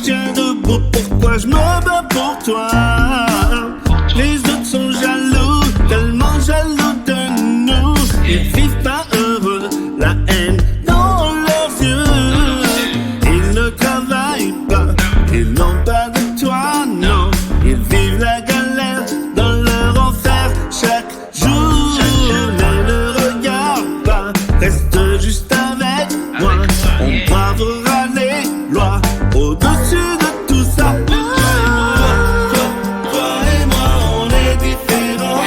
tiens debout, pourquoi je me bats pour toi? Les autres sont jaloux, tellement jaloux de nous. Ils vivent pas heureux, la haine dans leurs yeux. Ils ne travaillent pas, ils n'ont pas de toi, non. Ils vivent la galère dans leur enfer chaque jour. Mais ne regarde pas, reste juste avec moi. On bravera les lois au-dessus de tout ça. Toi et moi, on est différents.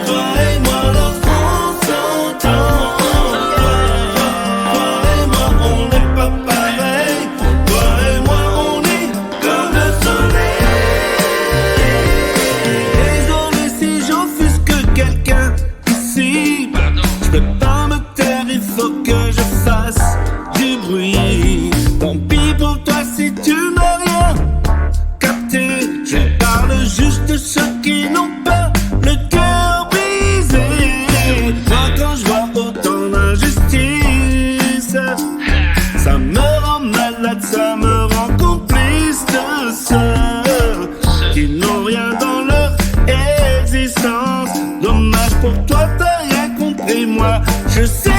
Toi et moi, lorsqu'on s'entend. Toi et moi, on n'est pas pareil. Toi et moi, on est comme le soleil. Désolé si j'offusque quelqu'un ici. Je peux pas me taire, il faut que je fasse du bruit. Tant pis pour toi si tu n'as rien capté. Je parle juste de ceux qui n'ont pas le cœur brisé. Moi quand je vois autant d'injustice, ça me rend malade, ça me rend complice de ceux qui n'ont rien dans leur existence. Dommage pour toi, t'as rien compris, moi je sais